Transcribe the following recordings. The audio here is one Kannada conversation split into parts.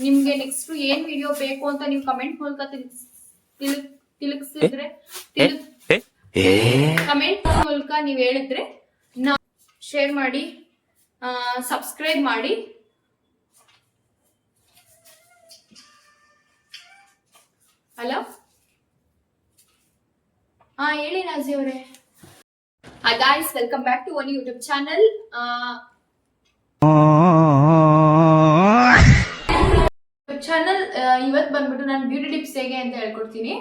ನಿಮ್ಗೆ ನೆಕ್ಸ್ಟ್ ಏನ್ ವಿಡಿಯೋ ಬೇಕು ಅಂತ ನೀವು ಕಮೆಂಟ್ ಮೂಲಕ ತಿಳಿಸಿದ್ರೆ ಕಮೆಂಟ್ ಮೂಲಕ ನೀವು ಹೇಳಿದ್ರೆ ನಾವು ಶೇರ್ ಮಾಡಿ ಸಬ್ಸ್ಕ್ರೈಬ್ ಮಾಡಿ. ಹಲೋ, ಹೇಳಿ ನಾಜಿ ಅವರೇ. Guys, welcome back to one YouTube channel. ಇವತ್ತು ಬಂದ್ಬಿಟ್ಟು ನಾನು ಬ್ಯೂಟಿ ಟಿಪ್ಸ್ ಹೇಗೆ ಅಂತ ಹೇಳ್ಕೊಡ್ತೀನಿ.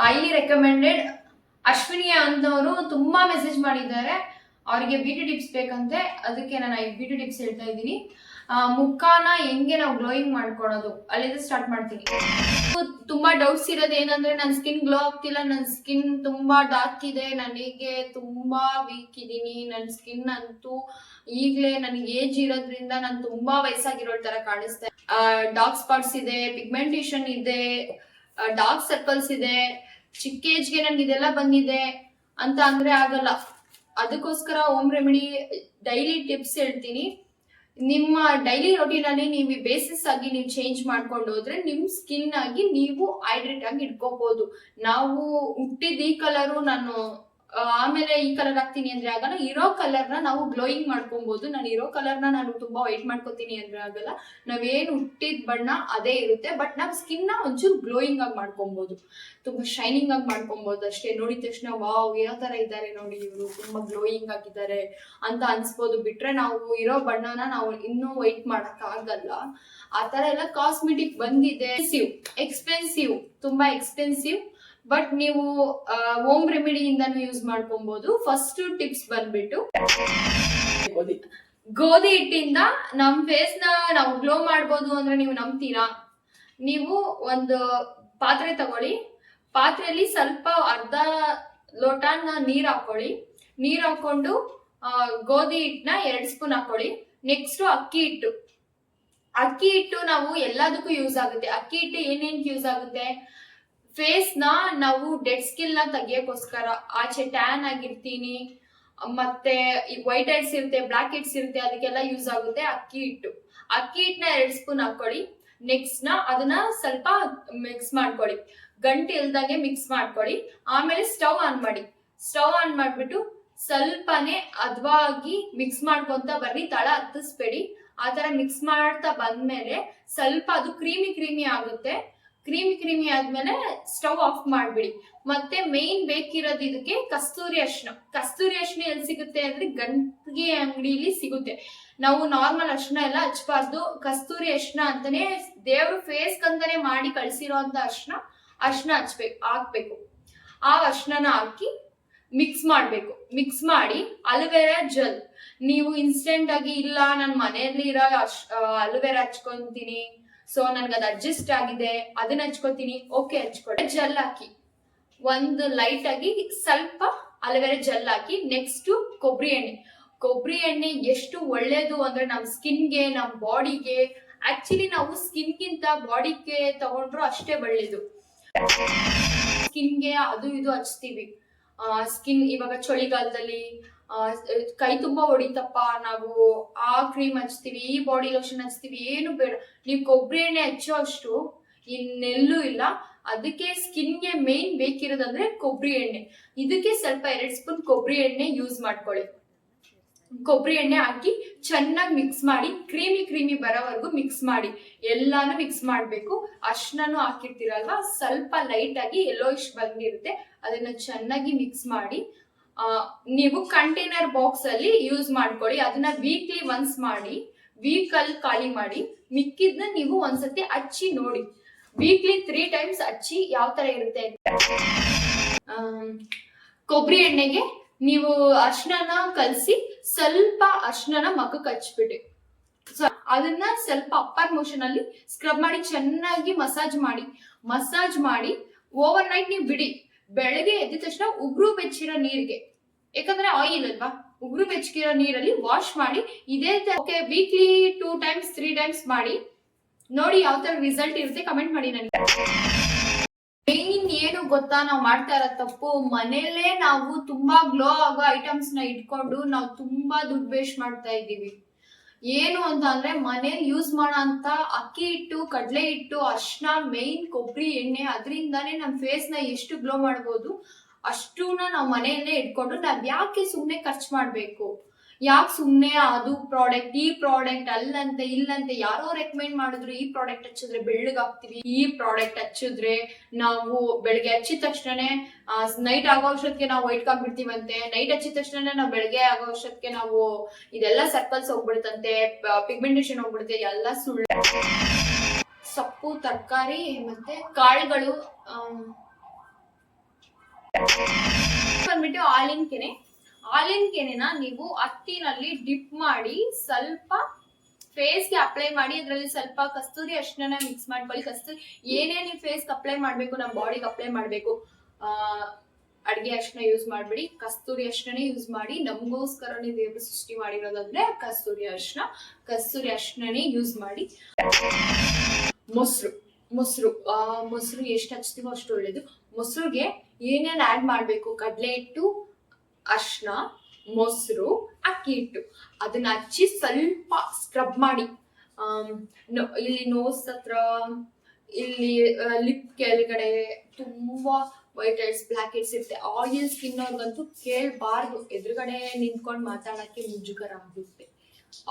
ಹೈಲಿ ರೆಕಮೆಂಡೆಡ್ ಅಶ್ವಿನಿ ಅಂತವರು ತುಂಬಾ ಮೆಸೇಜ್ ಮಾಡಿದ್ದಾರೆ, ಅವರಿಗೆ ಬ್ಯೂಟಿ ಟಿಪ್ಸ್ ಬೇಕಂತೆ. ಅದಕ್ಕೆ ನಾನು ಬ್ಯೂಟಿ ಟಿಪ್ಸ್ ಹೇಳ್ತಾ ಇದ್ದೀನಿ. ಮುಖನ ಹೆಂಗೆ ನಾವು ಗ್ಲೋಯಿಂಗ್ ಮಾಡ್ಕೊಳ್ಳೋದು ಅಲ್ಲಿಂದ ಸ್ಟಾರ್ಟ್ ಮಾಡ್ತೀನಿ. ತುಂಬಾ ಡೌಟ್ಸ್ ಇರೋದು ಏನಂದ್ರೆ, ನನ್ನ ಸ್ಕಿನ್ ಗ್ಲೋ ಆಗ್ತಿಲ್ಲ, ನನ್ನ ಸ್ಕಿನ್ ತುಂಬಾ ಡಾರ್ಕ್ ಇದೆ, ನನಗೆ ತುಂಬಾ ವೀಕ್ ಇದೀನಿ, ನನ್ನ ಸ್ಕಿನ್ ಅಂತೂ ಈಗ್ಲೇ ನನಗೆ ಏಜ್ ಇರೋದ್ರಿಂದ ನಾನು ತುಂಬಾ ವಯಸ್ಸಾಗಿರೋ ತರ ಕಾಣಿಸ್ತೆ, ಡಾರ್ಕ್ ಸ್ಪಾಟ್ಸ್ ಇದೆ, ಪಿಗ್ಮೆಂಟೇಶನ್ ಇದೆ, ಡಾರ್ಕ್ ಸರ್ಕಲ್ಸ್ ಇದೆ, ಚಿಕ್ಕ ಏಜ್ಗೆ ನನ್ಗೆ ಇದೆಲ್ಲ ಬಂದಿದೆ ಅಂತ ಅಂದ್ರೆ ಆಗಲ್ಲ. ಅದಕ್ಕೋಸ್ಕರ ಹೋಮ್ ರೆಮಿಡಿ ಡೈಲಿ ಟಿಪ್ಸ್ ಹೇಳ್ತೀನಿ. ನಿಮ್ಮ ಡೈಲಿ ರೊಟೀನ್ ಅಲ್ಲಿ ನೀವು ಬೇಸಿಸ್ ಆಗಿ ನೀವು ಚೇಂಜ್ ಮಾಡ್ಕೊಂಡು ಹೋದ್ರೆ ನಿಮ್ ಸ್ಕಿನ್ ಆಗಿ ನೀವು ಹೈಡ್ರೇಟ್ ಆಗಿ ಇಟ್ಕೋಬಹುದು. ನಾವು ಹುಟ್ಟಿದ ಈ ಕಲರು ನಾನು ಆಮೇಲೆ ಈ ಕಲರ್ ಹಾಕ್ತೀನಿ ಅಂದ್ರೆ ಆಗಲ್ಲ. ಇರೋ ಕಲರ್ನ ನಾವು ಗ್ಲೋಯಿಂಗ್ ಮಾಡ್ಕೊಬಹುದು. ನಾನು ಇರೋ ಕಲರ್ನ ನಾನು ತುಂಬಾ ವೈಟ್ ಮಾಡ್ಕೋತೀನಿ ಅಂದ್ರೆ ಆಗಲ್ಲ. ನಾವೇನು ಹುಟ್ಟಿದ ಬಣ್ಣ ಅದೇ ಇರುತ್ತೆ, ಬಟ್ ನಾವು ಸ್ಕಿನ್ ನ ಒಂಚೂರು ಗ್ಲೋಯಿಂಗ್ ಆಗಿ ಮಾಡ್ಕೊಬಹುದು, ತುಂಬಾ ಶೈನಿಂಗ್ ಆಗಿ ಮಾಡ್ಕೊಬಹುದು ಅಷ್ಟೇ. ನೋಡಿದ ತಕ್ಷಣ ವಾವ್ ಯಾವ ತರ ಇದ್ದಾರೆ ನೋಡಿ ಇವರು, ತುಂಬಾ ಗ್ಲೋಯಿಂಗ್ ಆಗಿದ್ದಾರೆ ಅಂತ ಅನ್ಸ್ಬೋದು. ಬಿಟ್ರೆ ನಾವು ಇರೋ ಬಣ್ಣನ ನಾವು ಇನ್ನೂ ವೈಟ್ ಮಾಡಕ್ ಆಗಲ್ಲ. ಆ ತರ ಎಲ್ಲ ಕಾಸ್ಮೆಟಿಕ್ ಬಂದಿದೆ, ಎಕ್ಸ್ಪೆನ್ಸಿವ್, ತುಂಬಾ ಎಕ್ಸ್ಪೆನ್ಸಿವ್. ಬಟ್ ನೀವು ಹೋಮ್ ರೆಮಿಡಿ ಇಂದಾನು ಯೂಸ್ ಮಾಡ್ಕೊಬಹುದು. ಫಸ್ಟ್ ಟಿಪ್ಸ್ ಬಂದ್ಬಿಟ್ಟು ಗೋಧಿ ಹಿಟ್ಟಿಂದ ನಮ್ ಫೇಸ್ ನ ನಾವು ಗ್ಲೋ ಮಾಡ್ಬೋದು ಅಂದ್ರೆ ನೀವು ನಂಬ್ತೀರಾ? ನೀವು ಒಂದು ಪಾತ್ರೆ ತಗೊಳ್ಳಿ, ಪಾತ್ರೆಯಲ್ಲಿ ಸ್ವಲ್ಪ ಅರ್ಧ ಲೋಟನ ನೀರ್ ಹಾಕೊಳ್ಳಿ. ನೀರ್ ಹಾಕೊಂಡು ಗೋಧಿ ಹಿಟ್ಟನ್ನ 2 ಸ್ಪೂನ್ ಹಾಕೊಳ್ಳಿ. ನೆಕ್ಸ್ಟ್ ಅಕ್ಕಿ ಹಿಟ್ಟು ನಾವು ಎಲ್ಲದಕ್ಕೂ ಯೂಸ್ ಆಗುತ್ತೆ. ಅಕ್ಕಿ ಹಿಟ್ಟು ಏನೇನ್ ಯೂಸ್ ಆಗುತ್ತೆ? ಫೇಸ್ ನ ನಾವು ಡೆಡ್ ಸ್ಕಿನ್ ನ ತೆಗಿಯೋಕೋಸ್ಕರ, ಆಚೆ ಟ್ಯಾನ್ ಆಗಿರ್ತೀನಿ, ಮತ್ತೆ ವೈಟ್ ಹೆಡ್ಸ್ ಇರುತ್ತೆ, ಬ್ಲಾಕ್ ಹೆಡ್ಸ್ ಇರುತ್ತೆ, ಅದಕ್ಕೆಲ್ಲ ಯೂಸ್ ಆಗುತ್ತೆ ಅಕ್ಕಿ ಹಿಟ್ಟನ್ನ 2 ಸ್ಪೂನ್ ಹಾಕೊಳ್ಳಿ. ನೆಕ್ಸ್ಟ್ ಅದನ್ನ ಸ್ವಲ್ಪ ಮಿಕ್ಸ್ ಮಾಡ್ಕೊಳ್ಳಿ, ಗಂಟು ಇಲ್ದಂಗೆ ಮಿಕ್ಸ್ ಮಾಡ್ಕೊಳ್ಳಿ. ಆಮೇಲೆ ಸ್ಟವ್ ಆನ್ ಮಾಡ್ಬಿಟ್ಟು ಸ್ವಲ್ಪನೇ ಹದವಾಗಿ ಮಿಕ್ಸ್ ಮಾಡ್ಕೊಂತ ಬರ್ರಿ, ತಳ ಹತ್ತಿಸ್ಬೇಡಿ. ಆತರ ಮಿಕ್ಸ್ ಮಾಡ್ತಾ ಬಂದ್ಮೇಲೆ ಸ್ವಲ್ಪ ಅದು ಕ್ರೀಮಿ ಆಗುತ್ತೆ. ಕ್ರೀಮಿ ಆದ್ಮೇಲೆ ಸ್ಟವ್ ಆಫ್ ಮಾಡ್ಬಿಡಿ. ಮತ್ತೆ ಮೇನ್ ಬೇಕಿರೋದು ಇದಕ್ಕೆ ಕಸ್ತೂರಿ ಅರಿಶಿನ ಎಲ್ಲಿ ಸಿಗುತ್ತೆ ಅಂದ್ರೆ ಗಂಟಿಗೆ ಅಂಗಡಿಲಿ ಸಿಗುತ್ತೆ. ನಾವು ನಾರ್ಮಲ್ ಅರಿಶಿನ ಎಲ್ಲ ಹಚ್ಬಾರ್ದು, ಕಸ್ತೂರಿ ಅರಿಶಿನ ಅಂತಾನೆ ದೇವ್ರ ಫೇಸ್ ಕಂತಾನೆ ಮಾಡಿ ಕಳ್ಸಿರೋ ಅಂತ ಅರಿಶಿನ ಹಾಕ್ಬೇಕು. ಆ ಅರಿಶಿನ ಹಾಕಿ ಮಿಕ್ಸ್ ಮಾಡಿ ಅಲೋವೆರಾ ಜೆಲ್, ನೀವು ಇನ್ಸ್ಟೆಂಟ್ ಆಗಿ ಇಲ್ಲ ನಾನು ಮನೆಯಲ್ಲಿ ಇರೋ ಅಲೋವೆರಾ ಹಚ್ಕೊಂತೀನಿ, ಸೊ ನನ್ಗೆ ಅದು ಅಡ್ಜಸ್ಟ್ ಆಗಿದೆ ಅದನ್ನ ಹಚ್ಕೋತೀನಿ, ಓಕೆ ಹಚ್ಕೊಳ್ಳಿ. ಜೆಲ್ ಹಾಕಿ ಒಂದು ಲೈಟ್ ಆಗಿ ಸ್ವಲ್ಪ ಅಲೋವೆರಾ ಜೆಲ್ ಹಾಕಿ. ನೆಕ್ಸ್ಟ್ ಕೊಬ್ಬರಿ ಎಣ್ಣೆ ಎಷ್ಟು ಒಳ್ಳೇದು ಅಂದ್ರೆ ನಮ್ಮ ಸ್ಕಿನ್ಗೆ, ನಮ್ಮ ಬಾಡಿಗೆ. ಆಕ್ಚುಲಿ ನಾವು ಸ್ಕಿನ್ಗಿಂತ ಬಾಡಿಗೆ ತಗೊಂಡ್ರು ಅಷ್ಟೇ ಒಳ್ಳೇದು. ಸ್ಕಿನ್ಗೆ ಅದು ಇದು ಹಚ್ತೀವಿ. ಸ್ಕಿನ್ ಇವಾಗ ಚಳಿಗಾಲದಲ್ಲಿ ಕೈ ತುಂಬಾ ಹೊಡಿತಪ್ಪ, ನಾವು ಆ ಕ್ರೀಮ್ ಹಚ್ತೀವಿ, ಈ ಬಾಡಿ ಲೋಷನ್ ಹಚ್ತೀವಿ, ಏನು ಬೇಡ. ನೀವು ಕೊಬ್ಬರಿ ಎಣ್ಣೆ ಹಚ್ಚೋ ಅಷ್ಟು ಇನ್ನೆಲ್ಲೂ ಇಲ್ಲ. ಅದಕ್ಕೆ ಸ್ಕಿನ್ಗೆ ಮೇನ್ ಬೇಕಿರೋದಂದ್ರೆ ಕೊಬ್ಬರಿ ಎಣ್ಣೆ. ಇದಕ್ಕೆ ಸ್ವಲ್ಪ 2 ಸ್ಪೂನ್ ಕೊಬ್ಬರಿ ಎಣ್ಣೆ ಯೂಸ್ ಮಾಡ್ಕೊಳ್ಳಿ. ಕೊಬ್ಬರಿ ಎಣ್ಣೆ ಹಾಕಿ ಚೆನ್ನಾಗಿ ಮಿಕ್ಸ್ ಮಾಡಿ, ಕ್ರೀಮಿ ಬರೋವರೆಗೂ ಮಿಕ್ಸ್ ಮಾಡಿ. ಎಲ್ಲಾನು ಮಿಕ್ಸ್ ಮಾಡ್ಬೇಕು. ಅರ್ಶಿನನು ಹಾಕಿರ್ತೀರಲ್ವಾ, ಸ್ವಲ್ಪ ಲೈಟ್ ಆಗಿ ಯೆಲ್ಲೋಯಿಶ್ ಬಂದಿರುತ್ತೆ, ಅದನ್ನ ಚೆನ್ನಾಗಿ ಮಿಕ್ಸ್ ಮಾಡಿ ನೀವು ಕಂಟೈನರ್ ಬಾಕ್ಸ್ ಅಲ್ಲಿ ಯೂಸ್ ಮಾಡ್ಕೊಳ್ಳಿ. ಅದನ್ನ ವೀಕ್ಲಿ ಒನ್ಸ್ ಮಾಡಿ, ವೀಕಲ್ಲಿ ಖಾಲಿ ಮಾಡಿ. ಮಿಕ್ಕಿದ್ನ ನೀವು ಒಂದ್ಸತಿ ಹಚ್ಚಿ ನೋಡಿ, ವೀಕ್ಲಿ 3 ಟೈಮ್ಸ್ ಹಚ್ಚಿ ಯಾವ ತರ ಇರುತ್ತೆ. ಕೊಬ್ಬರಿ ಎಣ್ಣೆಗೆ ನೀವು ಅರ್ಶಿನ ಕಲಸಿ ಸ್ವಲ್ಪ ಅರ್ಶಿನ ಮಖಕ್ಕೆ ಹಚ್ಬಿಡಿ. ಅದನ್ನ ಸ್ವಲ್ಪ ಅಪ್ಪರ್ ಮೋಷನ್ ಅಲ್ಲಿ ಸ್ಕ್ರಬ್ ಮಾಡಿ ಚೆನ್ನಾಗಿ ಮಸಾಜ್ ಮಾಡಿ ಓವರ್ ನೈಟ್ ನೀವು ಬಿಡಿ. ಬೆಳಗ್ಗೆ ಎದ್ದ ತಕ್ಷಣ ಉಗುರು ಬೆಚ್ಚಿರೋ ನೀರಿಗೆ, ಯಾಕಂದ್ರೆ ಆಯಿಲ್ ಅಲ್ವಾ, ಉಗುರು ಬೆಚ್ಚಗಿರೋ ನೀರಲ್ಲಿ ವಾಶ್ ಮಾಡಿ. ಇದೇ ತರ ವೀಕ್ಲಿ 2 ಟೈಮ್ಸ್ 3 ಟೈಮ್ಸ್ ಮಾಡಿ ನೋಡಿ ಯಾವ ತರ ರಿಸಲ್ಟ್ ಇರುತ್ತೆ, ಕಮೆಂಟ್ ಮಾಡಿ ನನಗೆ. ಮೇನ್ ಏನು ಗೊತ್ತಾ, ನಾವು ಮಾಡ್ತಾ ಇರೋ ತಪ್ಪು, ಮನೇಲೆ ನಾವು ತುಂಬಾ ಗ್ಲೋ ಆಗೋ ಐಟಮ್ಸ್ ನ ಇಟ್ಕೊಂಡು ನಾವು ತುಂಬಾ ದುಡ್ಡು ವೇಸ್ಟ್ ಮಾಡ್ತಾ ಇದ್ದೀವಿ. ಏನು ಅಂತ ಅಂದ್ರೆ ಮನೇಲಿ ಯೂಸ್ ಮಾಡೋ ಅಂತ ಅಕ್ಕಿ ಹಿಟ್ಟು, ಕಡಲೆ ಹಿಟ್ಟು, ಅರ್ಶಿನ, ಮೇನ್ ಕೊಬ್ಬರಿ ಎಣ್ಣೆ, ಅದರಿಂದಾನೇ ನಮ್ಮ ಫೇಸ್ ನ ಎಷ್ಟು ಗ್ಲೋ ಮಾಡ್ಬೋದು ಅಷ್ಟೂನ ನಾವು ಮನೆಯಲ್ಲೇ ಇಟ್ಕೊಂಡು ನಾವ್ ಯಾಕೆ ಸುಮ್ನೆ ಖರ್ಚು ಮಾಡ್ಬೇಕು, ಯಾಕೆ ಸುಮ್ನೆ ಅದು ಪ್ರಾಡಕ್ಟ್ ಈ ಪ್ರಾಡಕ್ಟ್ ಅಲ್ಲಂತೆ ಇಲ್ಲಂತೆ ಯಾರೋ ರೆಕಮೆಂಡ್ ಮಾಡಿದ್ರು ಈ ಪ್ರಾಡಕ್ಟ್ ಹಚ್ಚಿದ್ರೆ ಬೆಳ್ಳಗಾಗ್ತೀವಿ, ಈ ಪ್ರಾಡಕ್ಟ್ ಹಚ್ಚಿದ್ರೆ ನಾವು ಬೆಳಗ್ಗೆ ಹಚ್ಚಿದ ತಕ್ಷಣನೇ ನೈಟ್ ಆಗೋ ವರ್ಷಕ್ಕೆ ನಾವು ವೈಟ್ ಆಗ್ಬಿಡ್ತೀವಂತೆ, ನೈಟ್ ಹಚ್ಚಿದ ತಕ್ಷಣ ನಾವು ಬೆಳಗ್ಗೆ ಆಗೋ ವರ್ಷಕ್ಕೆ ನಾವು ಇದೆಲ್ಲ ಸರ್ಕಲ್ಸ್ ಹೋಗ್ಬಿಡುತ್ತಂತೆ, ಪಿಗ್ಮೆಂಟೇಶನ್ ಹೋಗ್ಬಿಡುತ್ತೆ, ಎಲ್ಲ ಸುಳ್ಳು. ಸೊಪ್ಪು, ತರಕಾರಿ ಮತ್ತೆ ಕಾಳುಗಳು ಬಂದ್ಬಿಟ್ಟು ಆಲಿನ್ ಕೆನೆನ ನೀವು ಅಕ್ಕಿನಲ್ಲಿ ಡಿಪ್ ಮಾಡಿ ಸ್ವಲ್ಪ ಫೇಸ್ಗೆ ಅಪ್ಲೈ ಮಾಡಿ, ಅದರಲ್ಲಿ ಸ್ವಲ್ಪ ಕಸ್ತೂರಿ ಅರಿಶಿನ ಮಿಕ್ಸ್ ಮಾಡ್ಕೊಳ್ಳಿ. ಏನೇ ನೀವು ಫೇಸ್ಗೆ ಅಪ್ಲೈ ಮಾಡ್ಬೇಕು, ನಮ್ಮ ಬಾಡಿಗೆ ಅಪ್ಲೈ ಮಾಡ್ಬೇಕು, ಅಡಿಗೆ ಅರಿಶಿನ ಯೂಸ್ ಮಾಡ್ಬಿಡಿ, ಕಸ್ತೂರಿ ಅರಿಶಿನೇ ಯೂಸ್ ಮಾಡಿ. ನಮಗೋಸ್ಕರನೇ ದೇವರು ಸೃಷ್ಟಿ ಮಾಡಿರೋದಂದ್ರೆ ಕಸ್ತೂರಿ ಅರಿಶಿನೇ ಯೂಸ್ ಮಾಡಿ. ಮೊಸರು ಎಷ್ಟು ಹಚ್ತೀವೋ ಅಷ್ಟು ಒಳ್ಳೇದು. ಮೊಸರುಗೆ ಏನೇನು ಆಡ್ ಮಾಡ್ಬೇಕು, ಕಡಲೆ ಹಿಟ್ಟು, ಅರ್ಶಿನ, ಮೊಸರು, ಅಕ್ಕಿ ಹಿಟ್ಟು, ಅದನ್ನ ಹಚ್ಚಿ ಸ್ವಲ್ಪ ಸ್ಕ್ರಬ್ ಮಾಡಿ. ಇಲ್ಲಿ ನೋಸ್ ಹತ್ರ, ಇಲ್ಲಿ ಲಿಪ್ ಕೆಳಗಡೆ ತುಂಬಾ ವೈಟ್ ಹೆಡ್ಸ್, ಬ್ಲಾಕ್ ಹೆಡ್ಸ್ ಇರುತ್ತೆ. ಆಯಿಲ್ ಸ್ಕಿನ್ ಅವ್ರಿಗಂತೂ ಕೇಳಬಾರ್ದು, ಎದುರುಗಡೆ ನಿಂತ್ಕೊಂಡು ಮಾತಾಡಕ್ಕೆ ಮುಜುಗರ ಆಗುತ್ತೆ.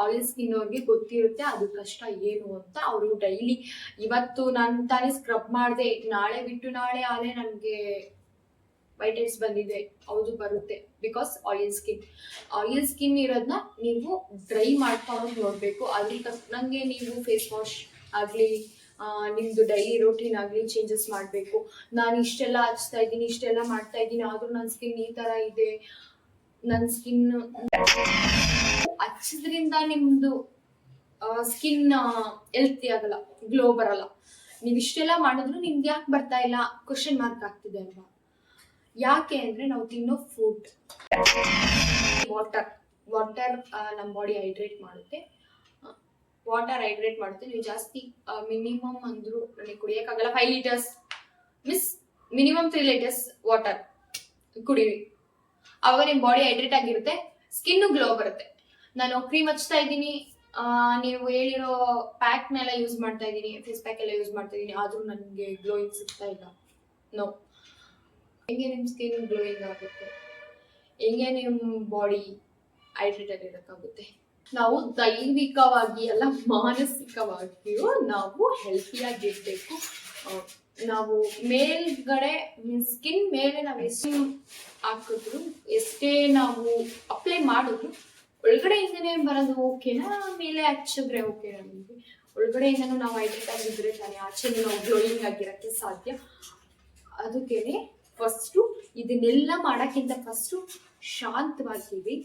ಆಯಿಲ್ ಸ್ಕಿನ್ ಅವ್ರಿಗೆ ಗೊತ್ತಿರುತ್ತೆ ಅದು ಕಷ್ಟ ಏನು ಅಂತ. ಅವರು ಡೈಲಿ ಇವತ್ತು ನಾನು ತಾನೇ ಸ್ಕ್ರಬ್ ಮಾಡಿದೆ, ನಾಳೆ ಬಿಟ್ಟು ನಾಳೆ ಆದ್ರೆ ನನಗೆ ವೈಟ್ ಹೆಡ್ಸ್ ಬಂದಿದೆ, ಹೌದು ಬರುತ್ತೆ, ಬಿಕಾಸ್ ಆಯಿಲ್ ಸ್ಕಿನ್ ಇರೋದನ್ನ ನೀವು ಡ್ರೈ ಮಾಡ್ಕೊಂಡು ನೋಡ್ಬೇಕು. ಅದ್ರ ತಕ್ಕನಂಗೆ ನೀವು ಫೇಸ್ ವಾಶ್ ಆಗ್ಲಿ, ನಿಮ್ದು ಡೈಲಿ ರೂಟೀನ್ ಆಗ್ಲಿ ಚೇಂಜಸ್ ಮಾಡಬೇಕು. ನಾನು ಇಷ್ಟೆಲ್ಲ ಹಚ್ತಾ ಇದ್ದೀನಿ, ಇಷ್ಟೆಲ್ಲ ಮಾಡ್ತಾ ಇದ್ದೀನಿ, ಆದ್ರೂ ನನ್ನ ಸ್ಕಿನ್ ಈ ತರ ಇದೆ, ನನ್ನ ಸ್ಕಿನ್ ಹಚ್ಚದ್ರಿಂದ ನಿಮ್ದು ಸ್ಕಿನ್ ಹೆಲ್ತಿ ಆಗಲ್ಲ, ಗ್ಲೋ ಬರಲ್ಲ. ನೀವ್ ಇಷ್ಟೆಲ್ಲ ಮಾಡಿದ್ರು ನಿಮ್ಗೆ ಯಾಕೆ ಬರ್ತಾ ಇಲ್ಲ ಕ್ವಶನ್ ಮಾರ್ಕ್ ಆಗ್ತಿದೆ ಅಲ್ವಾ? ಯಾಕೆ ಅಂದ್ರೆ ನಾವು ತಿನ್ನೋ ಫುಡ್. ವಾಟರ್ ನಮ್ಮ ಬಾಡಿ ಹೈಡ್ರೇಟ್ ಮಾಡುತ್ತೆ. ನೀವು ಜಾಸ್ತಿ ಮಿನಿಮಮ್ ಅಂದ್ರು ನನಗೆ ಕುಡಿಯಕ್ಕಾಗಲ್ಲ 5 ಲೀಟರ್ಸ್ ಮಿನಿಮಮ್ 3 ಲೀಟರ್ಸ್ ವಾಟರ್ ಕುಡೀರಿ. ಅವಾಗ ನಿಮ್ ಬಾಡಿ ಹೈಡ್ರೇಟ್ ಆಗಿರುತ್ತೆ, ಸ್ಕಿನ್ ಗ್ಲೋ ಬರುತ್ತೆ. ನಾನು ಕ್ರೀಮ್ ಹಚ್ತಾ ಇದ್ದೀನಿ, ನೀವು ಹೇಳಿರೋ ಪ್ಯಾಕ್ನೆಲ್ಲ ಯೂಸ್ ಮಾಡ್ತಾ ಇದ್ದೀನಿ, ಫೇಸ್ ಪ್ಯಾಕ್ ಎಲ್ಲ ಯೂಸ್ ಮಾಡ್ತಾ ಇದ್ದೀನಿ, ಆದ್ರೂ ನನಗೆ ಗ್ಲೋಯಿಂಗ್ ಸಿಗ್ತಾ ಇಲ್ಲ. ನೋ. ಹೆಂಗೆ ನಿಮ್ ಸ್ಕಿನ್ ಗ್ಲೋಯಿಂಗ್ ಆಗುತ್ತೆ, ಹೆಂಗೆ ನಿಮ್ ಬಾಡಿ ಹೈಡ್ರೇಟ್ ಆಗಿರೋಕ್ಕಾಗುತ್ತೆ? ನಾವು ದೈವಿಕವಾಗಿ ಅಲ್ಲ, ಮಾನಸಿಕವಾಗಿಯೂ ನಾವು ಹೆಲ್ತಿಯಾಗಿರ್ಬೇಕು. ನಾವು ಮೇಲ್ಗಡೆ ಸ್ಕಿನ್ ಮೇಲೆ ನಾವು ಎಷ್ಟು ಹಾಕಿದ್ರು, ಎಷ್ಟೇ ನಾವು ಅಪ್ಲೈ ಮಾಡಿದ್ರು, ಒಳಗಡೆಯಿಂದನೇ ಬರೋದು ಓಕೆನಾ, ಮೇಲೆ ಹಚ್ಚಿದ್ರೆ ಓಕೆನಾ? ನಮಗೆ ಒಳಗಡೆಯಿಂದನೂ ನಾವು ಹೈಡ್ರೇಟ್ ಆಗಿದ್ರೆ ತಾನೇ ಆಚೆನೂ ನಾವು ಗ್ಲೋಯಿಂಗ್ ಆಗಿರೋಕ್ಕೆ ಸಾಧ್ಯ. ಅದಕ್ಕೇನೆ ಫಸ್ಟು ಇದನ್ನೆಲ್ಲ ಮಾಡೋಕ್ಕಿಂತ ಫಸ್ಟು ಶಾಂತವಾಗಿರಿ,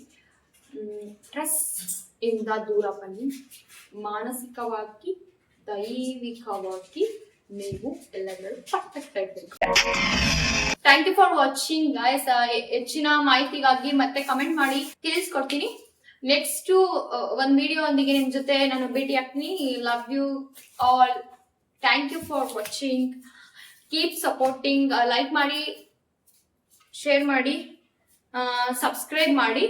ಸ್ಟ್ರೆಸ್ ಇಂದ ದೂರ ಬನ್ನಿ, ಮಾನಸಿಕವಾಗಿ ದೈವಿಕವಾಗಿ ನೀವು ಎಲ್ಲರೂ ಪರ್ಫೆಕ್ಟ್ ಆಗಿರ್ಬೇಕು. Thank you for watching guys. ಹೆಚ್ಚಿನ ಮಾಹಿತಿಗಾಗಿ ಮತ್ತೆ ಕಮೆಂಟ್ ಮಾಡಿ ತಿಳಿಸ್ಕೊಡ್ತೀನಿ. ನೆಕ್ಸ್ಟ್ ಒಂದ್ ವಿಡಿಯೋ ಒಂದಿಗೆ ನಿಮ್ ಜೊತೆ ನಾನು ಭೇಟಿ ಆಗ್ತೀನಿ. Love you all. Thank you for watching. Keep supporting. Like ಮಾಡಿ, ಶೇರ್ ಮಾಡಿ, ಸಬ್ಸ್ಕ್ರೈಬ್ ಮಾಡಿ.